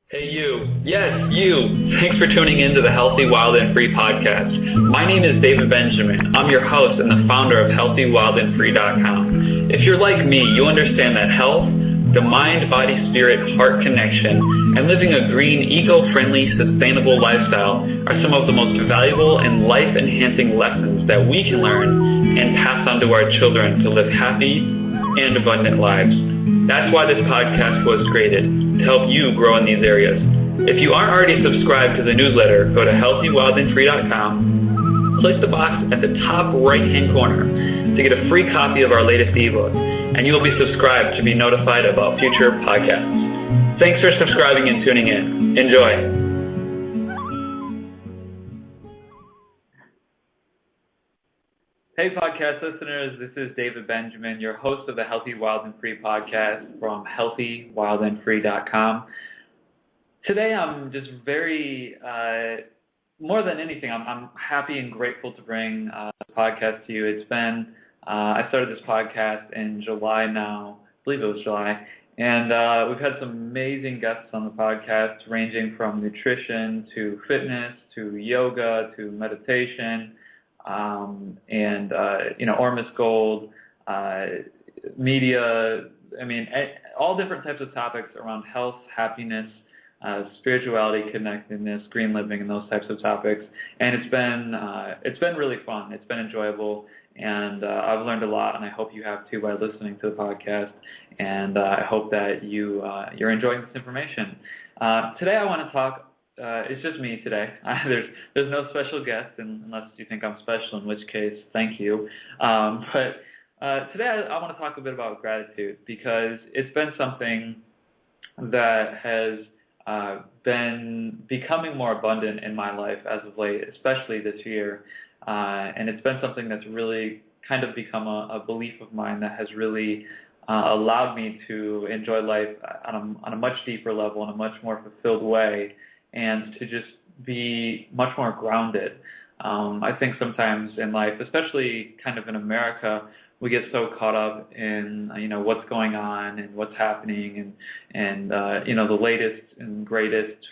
Hey you. Yes, you. Thanks for tuning in to the Healthy, Wild, and Free podcast. My name is David Benjamin. I'm your host and the founder of HealthyWildAndFree.com. If you're like me, you understand that health, the mind, body, spirit, heart connection, and living a green, eco-friendly, sustainable lifestyle are some of the most valuable and life-enhancing lessons that we can learn and pass on to our children to live happy and abundant lives. That's why this podcast was created, to help you grow in these areas. If you aren't already subscribed to the newsletter, go to healthywildandfree.com, click the box at the top right-hand corner to get a free copy of our latest ebook, and you'll be subscribed to be notified about future podcasts. Thanks for subscribing and tuning in. Enjoy. Hey podcast listeners, this is David Benjamin, your host of the Healthy, Wild, and Free podcast from healthywildandfree.com. Today I'm just very, more than anything, I'm happy and grateful to bring the podcast to you. It's been, I started this podcast in July now, I believe it was July, and we've had some amazing guests on the podcast ranging from nutrition to fitness to yoga to meditation. Ormus Gold, media, all different types of topics around health, happiness, spirituality, connectedness, green living, and those types of topics. And it's been really fun. It's been enjoyable, and I've learned a lot, and I hope you have too by listening to the podcast. And I hope that you're enjoying this information. Today I want to talk. It's just me today. There's no special guest unless you think I'm special, in which case, thank you. But today I want to talk a bit about gratitude, because it's been something that has been becoming more abundant in my life as of late, especially this year. And it's been something that's really kind of become a belief of mine that has really allowed me to enjoy life on a much deeper level, in a much more fulfilled way, and to just be much more grounded. I think sometimes in life, especially kind of in America, we get so caught up in what's going on and what's happening and the latest and greatest,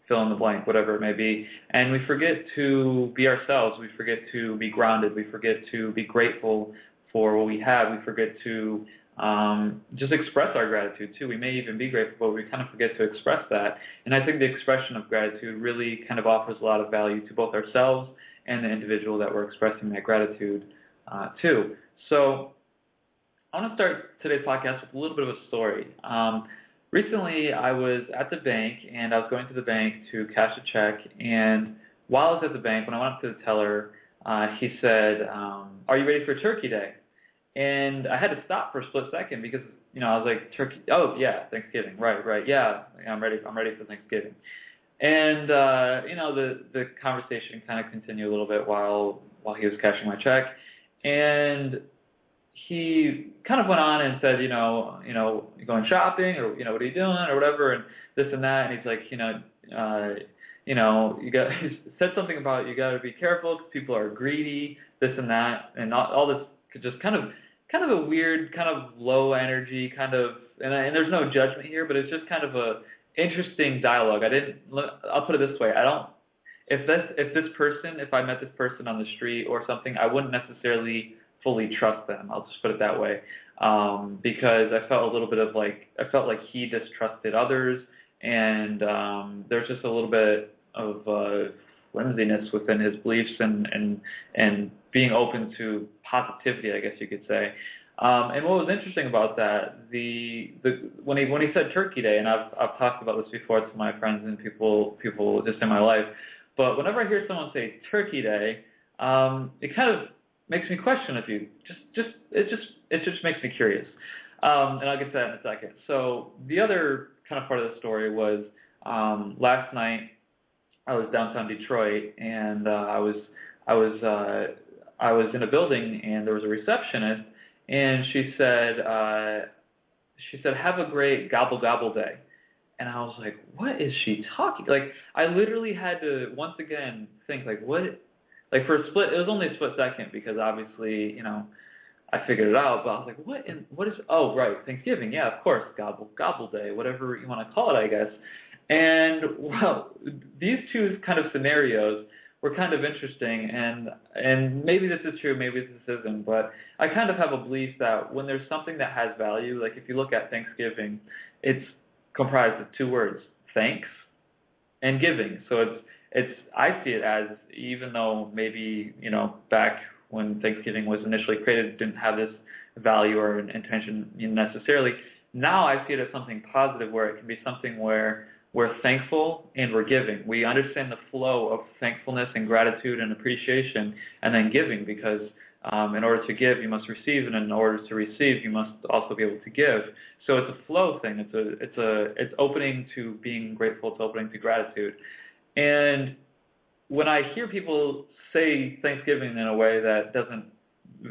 fill in the blank, whatever it may be, and we forget to be ourselves. We forget to be grounded. We forget to be grateful for what we have. We forget to just express our gratitude too. We may even be grateful, but we kind of forget to express that. And I think the expression of gratitude really kind of offers a lot of value to both ourselves and the individual that we're expressing that gratitude to. So I want to start today's podcast with a little bit of a story. Recently, I was at the bank, and I was going to the bank to cash a check. And while I was at the bank, when I went up to the teller, he said, "Are you ready for Turkey Day?" And I had to stop for a split second because, I was like, Turkey, oh yeah, Thanksgiving, right, yeah, I'm ready for Thanksgiving. And, the conversation kind of continued a little bit while he was cashing my check. And he kind of went on and said, you going shopping, or, what are you doing, or whatever, and this and that. And he's like, he said something about you got to be careful because people are greedy, this and that, and all this. Just kind of a weird, kind of low energy, kind of, and there's no judgment here, but it's just kind of a interesting dialogue. I'll put it this way: if I met this person on the street or something, I wouldn't necessarily fully trust them. I'll just put it that way, because I felt like he distrusted others, and there's just a little bit of flimsiness within his beliefs and being open to positivity, I guess you could say. And what was interesting about that, when he said Turkey Day, and I've talked about this before to my friends and people just in my life, but whenever I hear someone say Turkey Day, it kind of makes me question a few. It just makes me curious. And I'll get to that in a second. So the other kind of part of the story was last night I was downtown Detroit, and I was in a building, and there was a receptionist, and she said, "Have a great gobble gobble day." And I was like, what is she talking? Like, I literally had to once again think, like, what? Like, for a split, it was only a split second, because obviously, I figured it out, but I was like, what is, oh, right, Thanksgiving, yeah, of course, gobble gobble day, whatever you want to call it, I guess. And well, these two kind of scenarios were kind of interesting, and maybe this is true, maybe this isn't, but I kind of have a belief that when there's something that has value, like if you look at Thanksgiving, it's comprised of two words, thanks and giving. So it's I see it as, even though maybe, back when Thanksgiving was initially created, it didn't have this value or intention necessarily. Now I see it as something positive, where it can be something where we're thankful and we're giving. We understand the flow of thankfulness and gratitude and appreciation, and then giving, because in order to give, you must receive, and in order to receive, you must also be able to give. So it's a flow thing. It's opening to being grateful. It's opening to gratitude. And when I hear people say Thanksgiving in a way that doesn't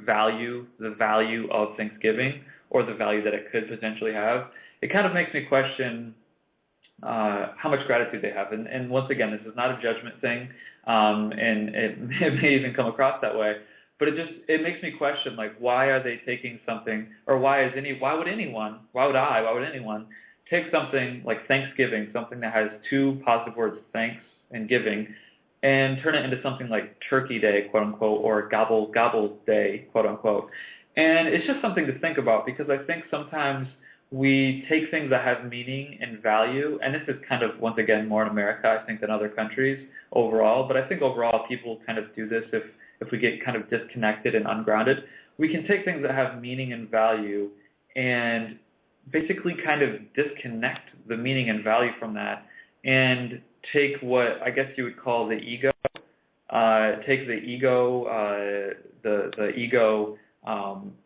value the value of Thanksgiving or the value that it could potentially have, it kind of makes me question how much gratitude they have. And once again, this is not a judgment thing, and it may even come across that way, but it makes me question, like, why are they taking something, or why would anyone take something like Thanksgiving, something that has two positive words, thanks and giving, and turn it into something like Turkey Day, quote unquote, or Gobble Gobble Day, quote unquote. And it's just something to think about, because I think sometimes we take things that have meaning and value, and this is kind of, once again, more in America, I think, than other countries overall, but I think overall people kind of do this if we get kind of disconnected and ungrounded. We can take things that have meaning and value and basically kind of disconnect the meaning and value from that, and take what I guess you would call the ego, the ego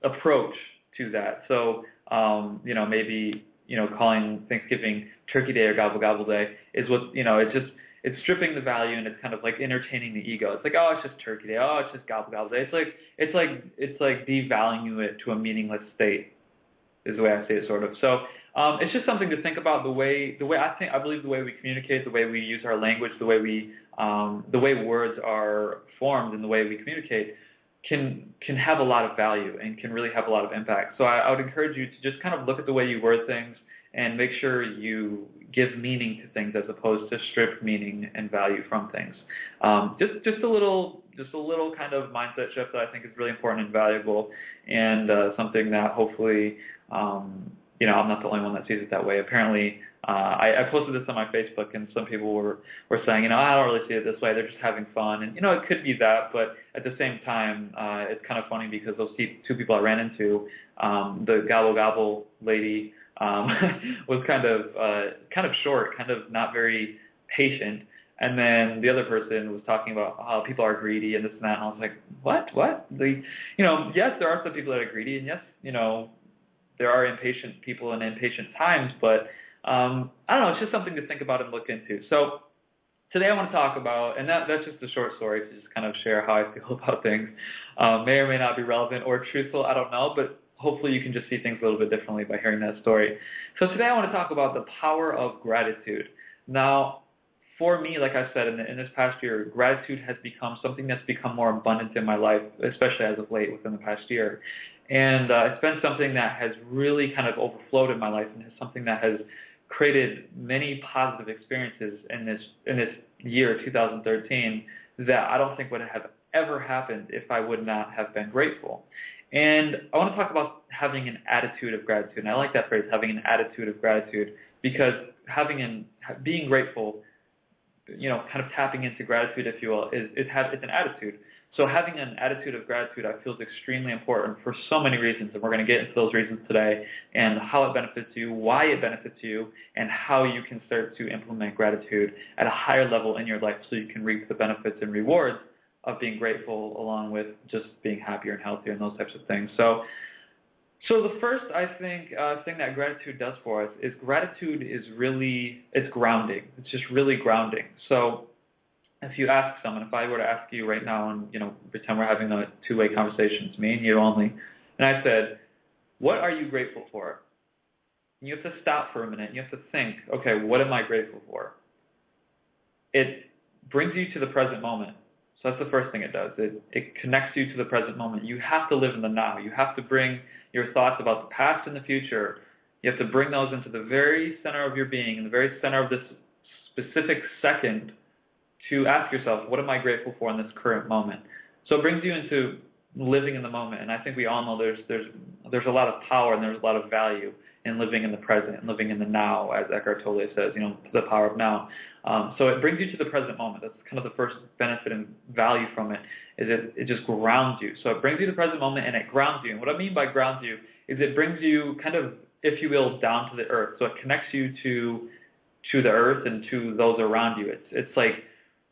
approach to that. So maybe calling Thanksgiving Turkey Day or Gobble Gobble Day is what it's stripping the value, and it's kind of like entertaining the ego. It's like, oh, it's just Turkey Day, oh, it's just Gobble Gobble Day. It's like devaluing it to a meaningless state, is the way I see it, sort of. So it's just something to think about. I believe the way we communicate, the way we use our language, the way words are formed, and the way we communicate can have a lot of value and can really have a lot of impact. So I would encourage you to just kind of look at the way you word things and make sure you give meaning to things, as opposed to strip meaning and value from things. Just a little kind of mindset shift that I think is really important and valuable, and something that hopefully I'm not the only one that sees it that way. Apparently, I posted this on my Facebook, and some people were saying, I don't really see it this way. They're just having fun, and it could be that, but at the same time, it's kind of funny, because those two people I ran into, the Gobble Gobble lady was kind of short, kind of not very patient, and then the other person was talking about how people are greedy and this and that, and I was like, what? Yes, there are some people that are greedy, and yes, there are impatient people and impatient times, but I don't know, it's just something to think about and look into. So today I want to talk about, and that's just a short story to just kind of share how I feel about things. May or may not be relevant or truthful, I don't know, but hopefully you can just see things a little bit differently by hearing that story. So today I want to talk about the power of gratitude. Now, for me, like I said, in this past year, gratitude has become something that's become more abundant in my life, especially as of late within the past year. And it's been something that has really kind of overflowed in my life, and is something that has created many positive experiences in this year, 2013, that I don't think would have ever happened if I would not have been grateful. And I want to talk about having an attitude of gratitude. And I like that phrase, having an attitude of gratitude, because being grateful, kind of tapping into gratitude, if you will, it's an attitude. So having an attitude of gratitude, I feel, is extremely important for so many reasons, and we're going to get into those reasons today, and how it benefits you, why it benefits you, and how you can start to implement gratitude at a higher level in your life, so you can reap the benefits and rewards of being grateful, along with just being happier and healthier and those types of things. So the first, I think, thing that gratitude does for us is gratitude is it's grounding. It's just really grounding. So if you ask someone, if I were to ask you right now, and pretend we're having a two-way conversation, it's me and you only, and I said, what are you grateful for? And you have to stop for a minute, and you have to think, okay, what am I grateful for? It brings you to the present moment. So that's the first thing it does. It connects you to the present moment. You have to live in the now. You have to bring your thoughts about the past and the future. You have to bring those into the very center of your being, in the very center of this specific second to ask yourself, what am I grateful for in this current moment? So it brings you into living in the moment, and I think we all know there's a lot of power and there's a lot of value in living in the present and living in the now, as Eckhart Tolle says, the power of now. So it brings you to the present moment. That's kind of the first benefit and value from it, is it just grounds you. So it brings you to the present moment and it grounds you. And what I mean by grounds you is it brings you kind of, if you will, down to the earth. So it connects you to the earth and to those around you. It's like,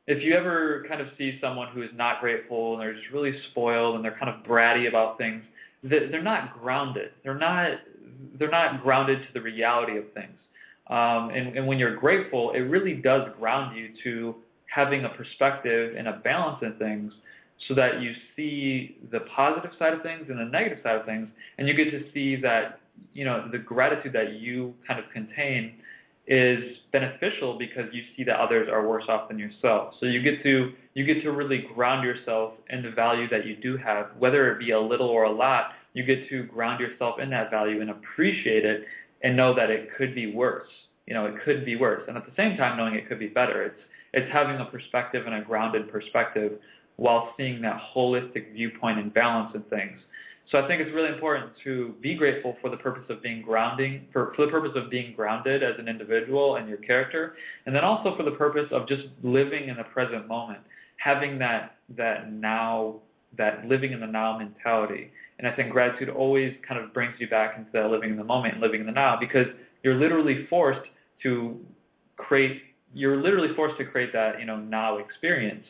if you ever kind of see someone who is not grateful and they're just really spoiled and they're kind of bratty about things, they're not grounded. They're not grounded to the reality of things. And when you're grateful, it really does ground you to having a perspective and a balance in things, so that you see the positive side of things and the negative side of things, and you get to see that the gratitude that you kind of contain is beneficial because you see that others are worse off than yourself. So you get to really ground yourself in the value that you do have, whether it be a little or a lot. You get to ground yourself in that value and appreciate it and know that it could be worse. It could be worse, and at the same time knowing it could be better. It's having a perspective and a grounded perspective while seeing that holistic viewpoint and balance in things. So I think it's really important to be grateful for the purpose of being grounding, for the purpose of being grounded as an individual and your character, and then also for the purpose of just living in the present moment, having that now, that living in the now mentality. And I think gratitude always kind of brings you back into that living in the moment and living in the now, because you're literally forced to create that now experience.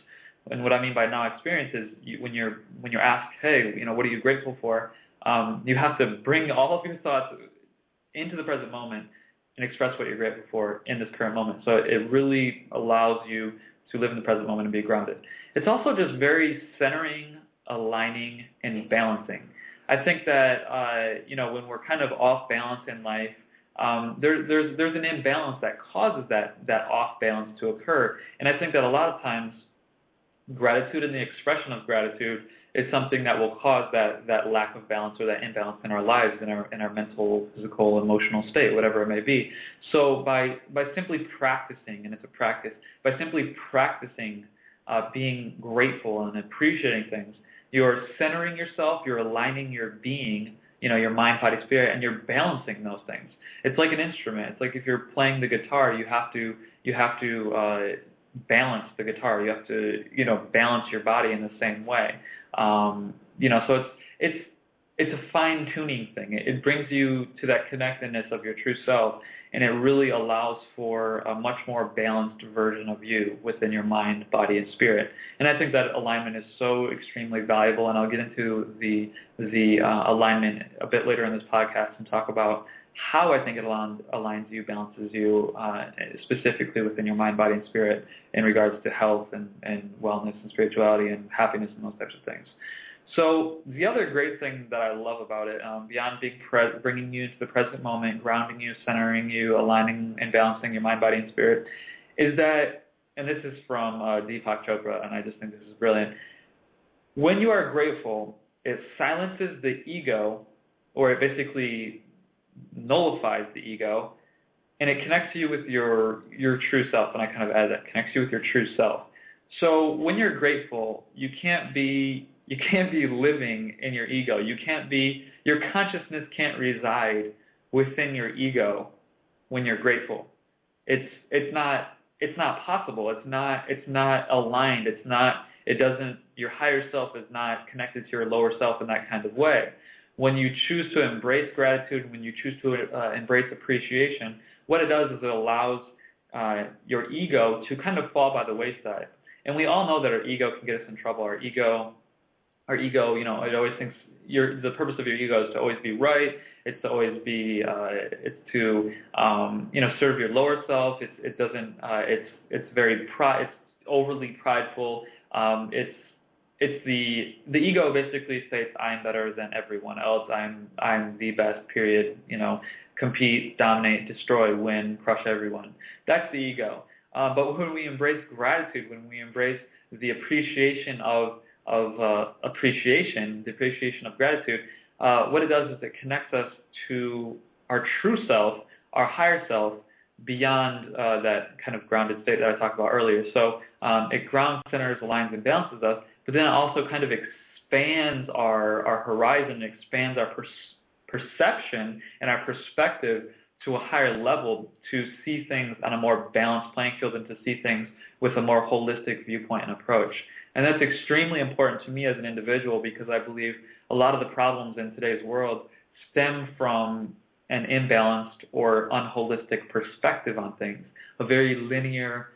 And what I mean by now experience is when you're asked, hey, what are you grateful for? You have to bring all of your thoughts into the present moment and express what you're grateful for in this current moment. So it really allows you to live in the present moment and be grounded. It's also just very centering, aligning, and balancing. I think that when we're kind of off balance in life, there's an imbalance that causes that off balance to occur. And I think that a lot of times gratitude and the expression of gratitude is something that will cause that lack of balance or that imbalance in our lives, in our mental, physical, emotional state, whatever it may be. So by simply practicing, and it's a practice, by simply practicing being grateful and appreciating things, you're centering yourself, you're aligning your being, your mind, body, spirit, and you're balancing those things. It's like an instrument. It's like if you're playing the guitar, you have to balance the guitar. You have to, balance your body in the same way. So it's a fine-tuning thing. It brings you to that connectedness of your true self, and it really allows for a much more balanced version of you within your mind, body, and spirit. And I think that alignment is so extremely valuable, and I'll get into the alignment a bit later in this podcast and talk about how I think it aligns you, balances you, specifically within your mind, body, and spirit in regards to health and wellness and spirituality and happiness and those types of things. So the other great thing that I love about it, beyond bringing you into the present moment, grounding you, centering you, aligning and balancing your mind, body, and spirit, is that, and this is from Deepak Chopra, and I just think this is brilliant, when you are grateful, it silences the ego, or it basically nullifies the ego, and it connects you with your true self. And I kind of add that, connects you with your true self. So when you're grateful, you can't be living in your ego. Your consciousness can't reside within your ego when you're grateful. It's not possible. It's not aligned. Your higher self is not connected to your lower self in that kind of way. When you choose to embrace gratitude, when you choose to embrace appreciation, what it does is it allows your ego to kind of fall by the wayside. And we all know that our ego can get us in trouble. Our ego, it always thinks the purpose of your ego is to always be right. It's to always be, it's to, serve your lower self. It's overly prideful. It's the ego basically states, I'm better than everyone else. I'm the best, period. Compete, dominate, destroy, win, crush everyone. That's the ego. But when we embrace gratitude, when we embrace the appreciation of gratitude, what it does is it connects us to our true self, our higher self, beyond that kind of grounded state that I talked about earlier. So it grounds, centers, aligns, and balances us, but then it also kind of expands our horizon, expands our perception and our perspective to a higher level, to see things on a more balanced playing field and to see things with a more holistic viewpoint and approach. And that's extremely important to me as an individual, because I believe a lot of the problems in today's world stem from an imbalanced or unholistic perspective on things, a very linear,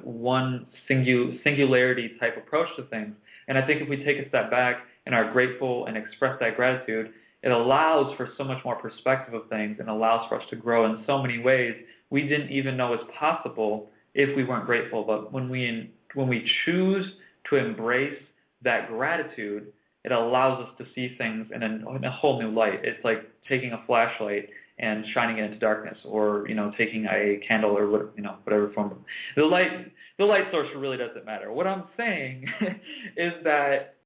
one singularity type approach to things. And I think if we take a step back and are grateful and express that gratitude, it allows for so much more perspective of things and allows for us to grow in so many ways we didn't even know was possible if we weren't grateful. But when we choose to embrace that gratitude, it allows us to see things in a whole new light. It's like taking a flashlight and shining it into darkness, or taking a candle or whatever form. The light source really doesn't matter. What I'm saying is that